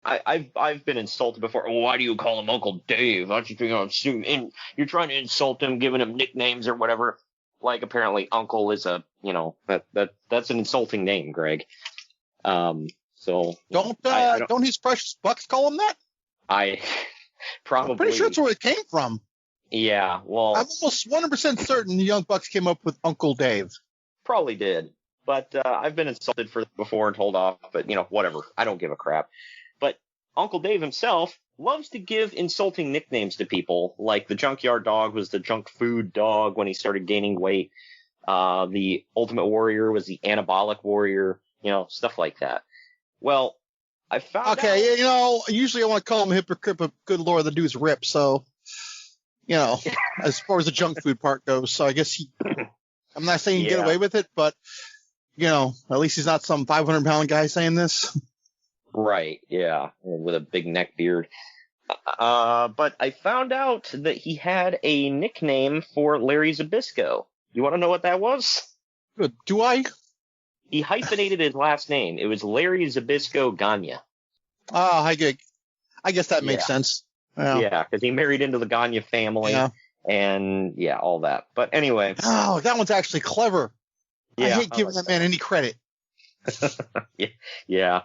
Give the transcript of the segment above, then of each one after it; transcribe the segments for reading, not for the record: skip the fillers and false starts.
I've been insulted before. Oh, why do you call him Uncle Dave? Aren't you you're trying to insult him, giving him nicknames or whatever? Like apparently Uncle is that's an insulting name, Greg. So don't his precious bucks call him that? I probably. I'm pretty sure that's where it came from. Yeah, well, I'm almost 100% certain the Young Bucks came up with Uncle Dave. Probably did, but I've been insulted for before and told off. But whatever. I don't give a crap. But Uncle Dave himself loves to give insulting nicknames to people, like the Junkyard Dog was the junk food dog when he started gaining weight. The Ultimate Warrior was the Anabolic Warrior. Stuff like that. Well, I found out. Okay, usually I want to call him a hypocrite, but good lord, the dude's ripped, so, as far as the junk food part goes, so I guess I'm not saying get away with it, but, at least he's not some 500-pound guy saying this. Right, yeah, with a big neck beard. But I found out that he had a nickname for Larry Zbyszko. You want to know what that was? Good. Do I? He hyphenated his last name. It was Larry Zbyszko Gagne. Oh, I guess that makes sense. Yeah, because he married into the Gagne family, and all that. But anyway. Oh, that one's actually clever. Yeah, I hate giving that man any credit. Yeah.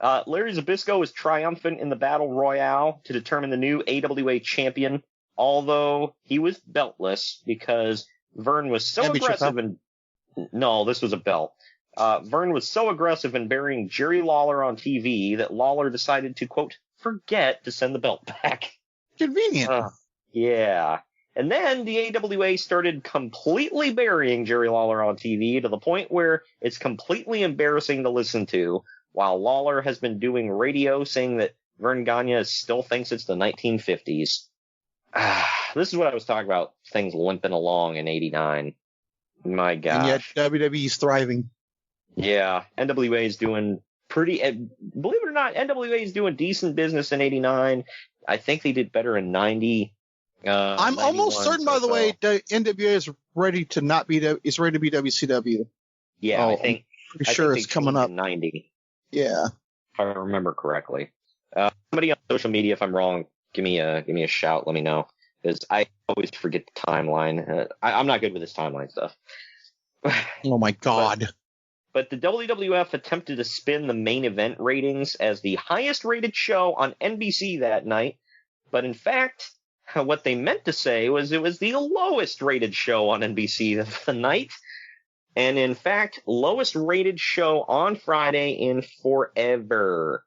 Larry Zbyszko was triumphant in the Battle Royale to determine the new AWA champion, although he was beltless because Vern was so aggressive No, this was a belt. Vern was so aggressive in burying Jerry Lawler on TV that Lawler decided to, quote, forget to send the belt back. Convenient. Yeah. And then the AWA started completely burying Jerry Lawler on TV to the point where it's completely embarrassing to listen to, while Lawler has been doing radio saying that Vern Gagne still thinks it's the 1950s. This is what I was talking about, things limping along in 89. My gosh. And yet WWE's thriving. Yeah, NWA is doing believe it or not, NWA is doing decent business in 89. I think they did better in 90. I'm almost certain, by the way, that NWA is ready to be WCW. Yeah, I think pretty sure it's coming up. In 90. Yeah. If I remember correctly. Somebody on social media, if I'm wrong, give me a shout, let me know. Because I always forget the timeline. I'm not good with this timeline stuff. Oh my God. But the WWF attempted to spin the main event ratings as the highest rated show on NBC that night. But in fact, what they meant to say was it was the lowest rated show on NBC the night. And in fact, lowest rated show on Friday in forever.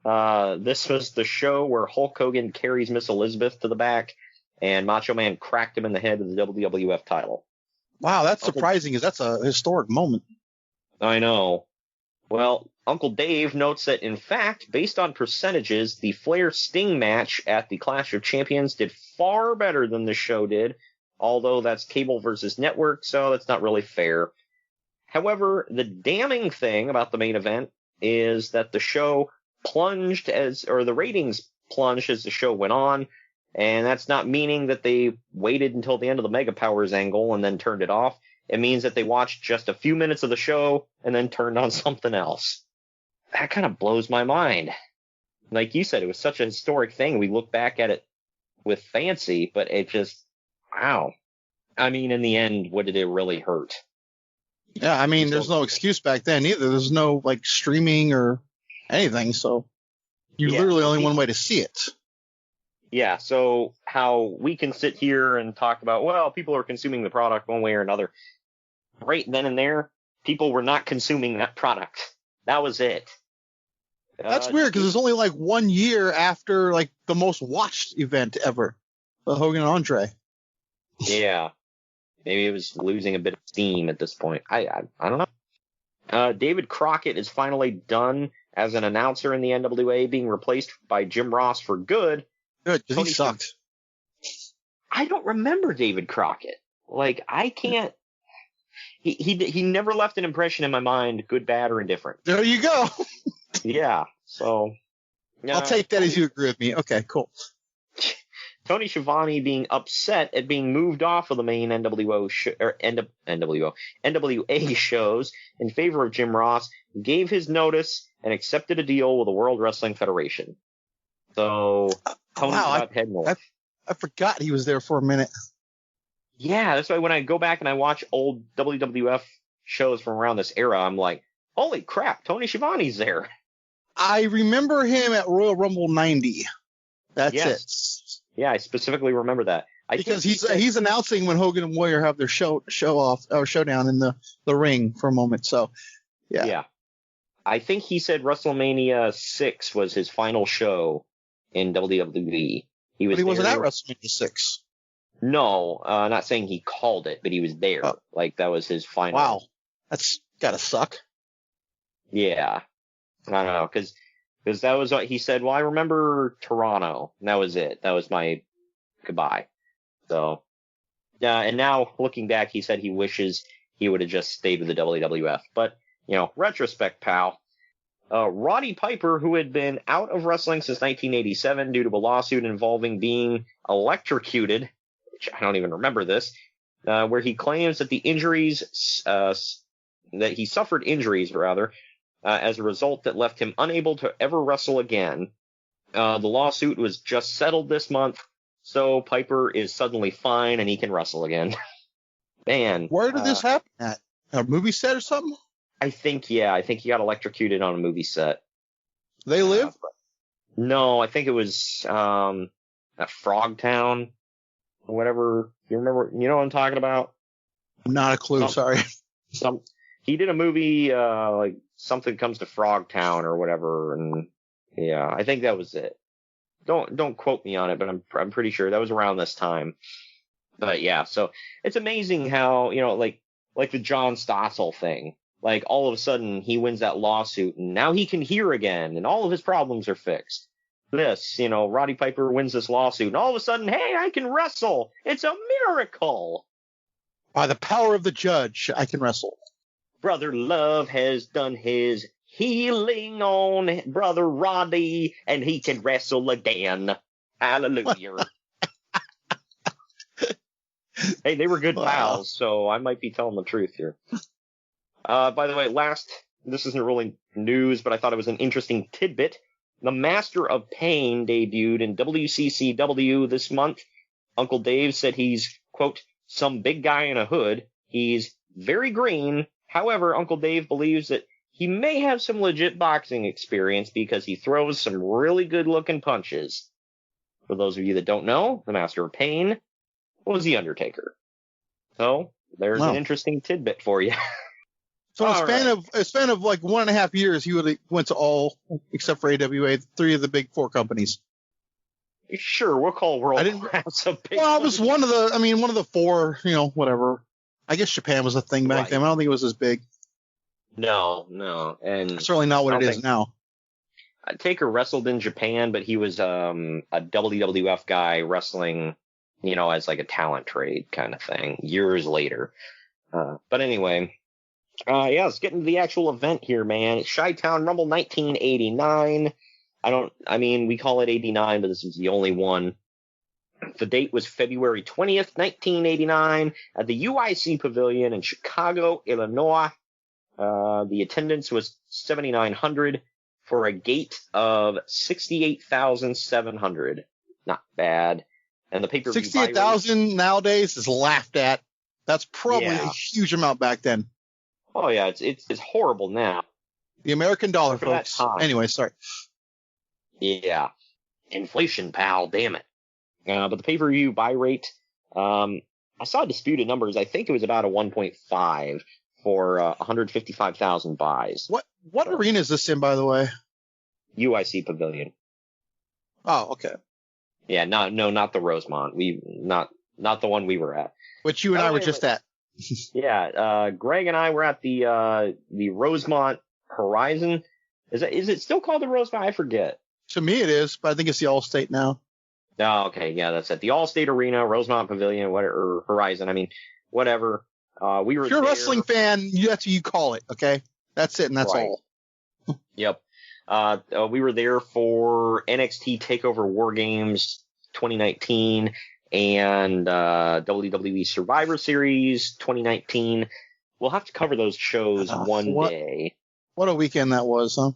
This was the show where Hulk Hogan carries Miss Elizabeth to the back and Macho Man cracked him in the head with the WWF title. Wow, that's surprising because that's a historic moment. I know. Well, Uncle Dave notes that, in fact, based on percentages, the Flair-Sting match at the Clash of Champions did far better than the show did, although that's cable versus network, so that's not really fair. However, the damning thing about the main event is that the show the ratings plunged as the show went on, and that's not meaning that they waited until the end of the Mega Powers angle and then turned it off. It means that they watched just a few minutes of the show and then turned on something else. That kind of blows my mind. Like you said, it was such a historic thing. We look back at it with fancy, but it just, wow. I mean, in the end, what did it really hurt? Yeah, I mean, there's no excuse back then either. There's no, streaming or anything, so literally only one way to see it. Yeah, so how we can sit here and talk about, well, people are consuming the product one way or another. Right then and there, people were not consuming that product. That was it. That's weird because it's only 1 year after the most watched event ever, the Hogan and Andre. Yeah, maybe it was losing a bit of steam at this point. I don't know. David Crockett is finally done as an announcer in the NWA, being replaced by Jim Ross for good. Good, because he sucked. I don't remember David Crockett. I can't. He never left an impression in my mind, good, bad, or indifferent. There you go. Yeah, so. I'll take that as you agree with me. Okay, cool. Tony Schiavone being upset at being moved off of the main NWA shows in favor of Jim Ross gave his notice and accepted a deal with the World Wrestling Federation. So Tony's about to head north. I forgot he was there for a minute. Yeah, that's why when I go back and I watch old WWF shows from around this era, I'm like, holy crap, Tony Schiavone's there. I remember him at Royal Rumble 90. That's it. Yeah, I specifically remember that. Because he's announcing when Hogan and Warrior have their showdown in the ring for a moment. So, yeah. Yeah. I think he said WrestleMania 6 was his final show in WWE. He wasn't at WrestleMania 6. No, not saying he called it, but he was there. Oh. Like, that was his final. Wow. That's gotta suck. Yeah. I don't know, because that was what he said. Well, I remember Toronto, and that was it. That was my goodbye. So, yeah, and now, looking back, he said he wishes he would have just stayed with the WWF. But, retrospect, pal. Roddy Piper, who had been out of wrestling since 1987 due to a lawsuit involving being electrocuted, which I don't even remember this, where he claims that that he suffered injuries, as a result that left him unable to ever wrestle again. The lawsuit was just settled this month, so Piper is suddenly fine and he can wrestle again. Man. Where did this happen at? A movie set or something? I think he got electrocuted on a movie set. They live? No, I think it was at Frogtown or whatever. You remember? You know what I'm talking about? Not a clue. Sorry. He did a movie like Something Comes to Frogtown or whatever, and yeah, I think that was it. Don't quote me on it, but I'm pretty sure that was around this time. But yeah, so it's amazing how like the John Stossel thing. Like, all of a sudden, he wins that lawsuit, and now he can hear again, and all of his problems are fixed. Roddy Piper wins this lawsuit, and all of a sudden, hey, I can wrestle! It's a miracle! By the power of the judge, I can wrestle. Brother Love has done his healing on Brother Roddy, and he can wrestle again. Hallelujah. Hey, they were good pals, so I might be telling the truth here. By the way, this isn't really news, but I thought it was an interesting tidbit. The Master of Pain debuted in WCCW this month. Uncle Dave said he's, quote, some big guy in a hood. He's very green. However, Uncle Dave believes that he may have some legit boxing experience because he throws some really good-looking punches. For those of you that don't know, the Master of Pain was The Undertaker. So, there's an interesting tidbit for you. So in a span of like 1.5 years, he went to all, except for AWA, 3 of the big 4 companies. Sure, we'll call World Class a big Well, it was one of the 4, whatever. I guess Japan was a thing back then. I don't think it was as big. No. And certainly not what it is now. Taker wrestled in Japan, but he was a WWF guy wrestling, as like a talent trade kind of thing years later. But anyway, let's get into the actual event here, man. It's Chi-Town Rumble 1989. We call it 89, but this is the only one. The date was February 20th, 1989 at the UIC Pavilion in Chicago, Illinois. The attendance was 7,900 for a gate of 68,700. Not bad. And the pay-per-view 68,000 nowadays is laughed at. That's probably a huge amount back then. Oh yeah, it's horrible now. The American dollar, folks. Anyway, sorry. Yeah. Inflation, pal, damn it. But the pay-per-view buy rate, I saw disputed numbers. I think it was about a 1.5 for 155,000 buys. What arena is this in, by the way? UIC Pavilion. Oh, okay. Yeah, not the Rosemont. Not the one we were at. Which you and I were just at. Yeah, Greg and I were at the Rosemont Horizon. Is it still called the Rosemont? I forget. To me it is, but I think it's the Allstate now. Oh, okay, yeah, that's it. The Allstate Arena, Rosemont Pavilion, or Horizon. Whatever. We were. If you're a wrestling fan, that's what you call it. Okay, that's it, and that's all. Yep. We were there for NXT Takeover War Games 2019 and WWE Survivor Series 2019. We'll have to cover those shows one day. What a weekend that was, huh?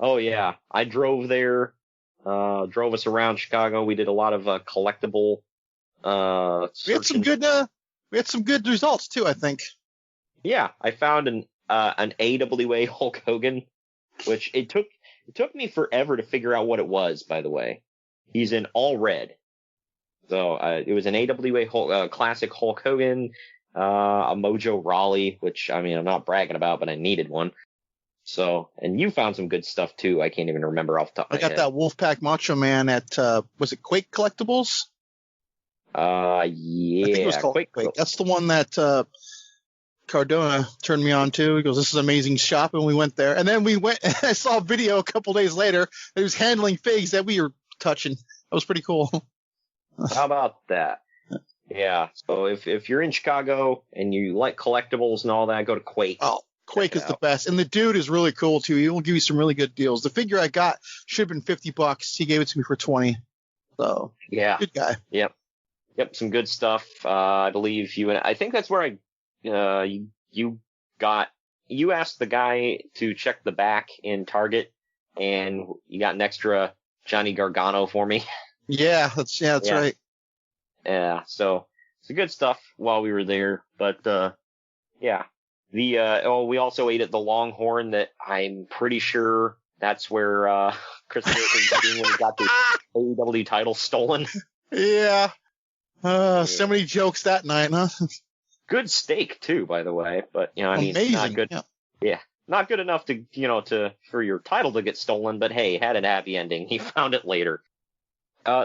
Oh yeah, I drove there, drove us around Chicago. We did a lot of collectible We had some searching. we had some good results too, I think. Yeah, I found an AWA Hulk Hogan, which it took me forever to figure out what it was. By the way, he's in all red. So it was an AWA Hulk, classic Hulk Hogan, a Mojo Rawley, which I mean I'm not bragging about, but I needed one. So, and you found some good stuff too. I can't even remember off the top of my I got head. that Wolfpack Macho Man at was it Quake Collectibles? Yeah. I think it was called Quake. That's the one that Cardona turned me on to. He goes, "This is an amazing shop," and we went there. And then we went. I saw a video a couple days later that he was handling figs that we were touching. That was pretty cool. How about that? Yeah. So if you're in Chicago and you like collectibles and all that, go to Quake. Oh, Quake is the best, and the dude is really cool too. He will give you some really good deals. The figure I got should have been $50. He gave it to me for $20. So Yeah. good guy. Yep. Some good stuff. I believe you and I think that's where you asked the guy to check the back in Target, and you got an extra Johnny Gargano for me. Yeah, that's right. Yeah, so it's good stuff while we were there. But yeah, we also ate at the Longhorn. That I'm pretty sure that's where Chris Jericho was eating when he got the AEW title stolen. Yeah. So many jokes that night, huh? Good steak too, by the way. But I mean, amazing. Not good. Yeah, not good enough to for your title to get stolen. But hey, had a happy ending. He found it later.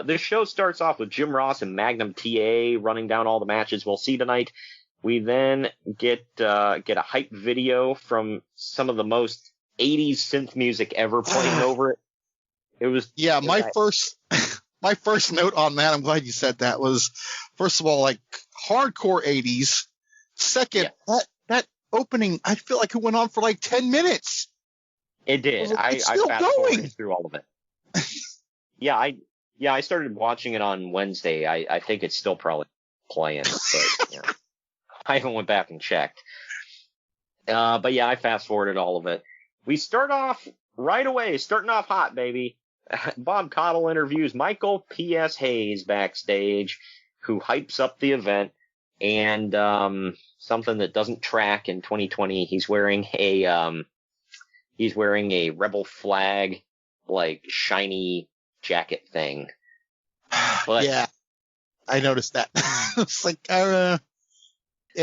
This show starts off with Jim Ross and Magnum TA running down all the matches we'll see tonight. We then get a hype video from some of the most 80s synth music ever playing over it. It was my first note on that, I'm glad you said that, was first of all like hardcore 80s. Second, that opening, I feel like it went on for like 10 minutes. It did. I fast-forwarded through all of it. Yeah, I started watching it on Wednesday. I think it's still probably playing, but I haven't went back and checked. But yeah, I fast forwarded all of it. We start off right away, starting off hot, baby. Bob Caudle interviews Michael P.S. Hayes backstage, who hypes up the event, and something that doesn't track in 2020. He's wearing a rebel flag, like shiny jacket thing. But yeah, I noticed that. It's like, it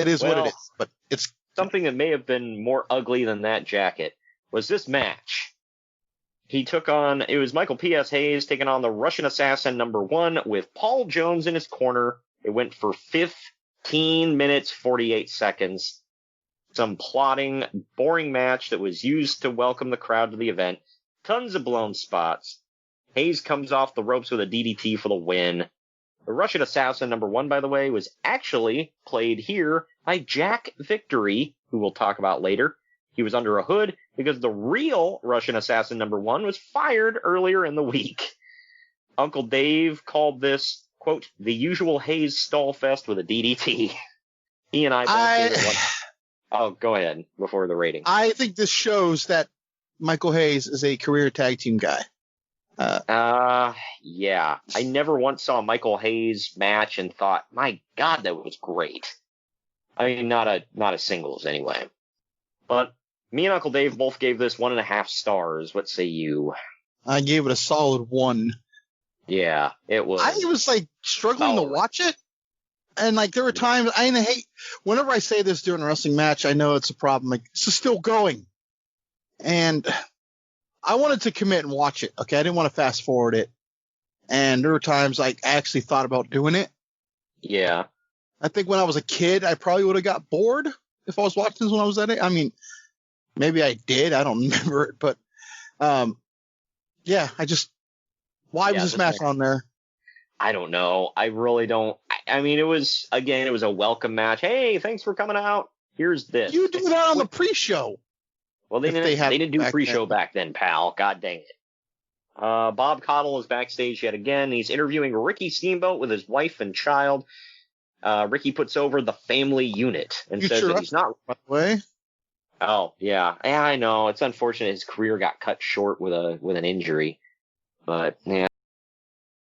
is what it is, but it's something that may have been more ugly than that jacket was this match. It was Michael P.S. Hayes taking on the Russian Assassin #1 with Paul Jones in his corner. It went for 15 minutes, 48 seconds. Some plotting, boring match that was used to welcome the crowd to the event. Tons of blown spots. Hayes comes off the ropes with a DDT for the win. The Russian Assassin #1, by the way, was actually played here by Jack Victory, who we'll talk about later. He was under a hood because the real Russian Assassin #1 was fired earlier in the week. Uncle Dave called this, quote, the usual Hayes stall fest with a DDT. He and I both gave it one. Oh, go ahead before the rating. I think this shows that Michael Hayes is a career tag team guy. Yeah. I never once saw a Michael Hayes match and thought, my God, that was great. I mean, not a singles anyway. But me and Uncle Dave both gave this 1.5 stars. What say you? I gave it a solid 1. Yeah, it was. I was like struggling to watch it. And like there were times whenever I say this during a wrestling match, I know it's a problem. Like, this is still going. And I wanted to commit and watch it. Okay. I didn't want to fast forward it. And there were times I actually thought about doing it. Yeah. I think when I was a kid, I probably would have got bored if I was watching this when I was at it. I mean, maybe I did. I don't remember it, but, yeah, why was this match on there? I don't know. I really don't. I mean, it was a welcome match. Hey, thanks for coming out. Here's this. You do that on the pre-show. Well, they didn't do pre-show back then, pal. God dang it. Bob Caudle is backstage yet again. He's interviewing Ricky Steamboat with his wife and child. Ricky puts over the family unit and says that he's not. By the way. Oh, yeah. Yeah, I know. It's unfortunate his career got cut short with an injury. But, yeah.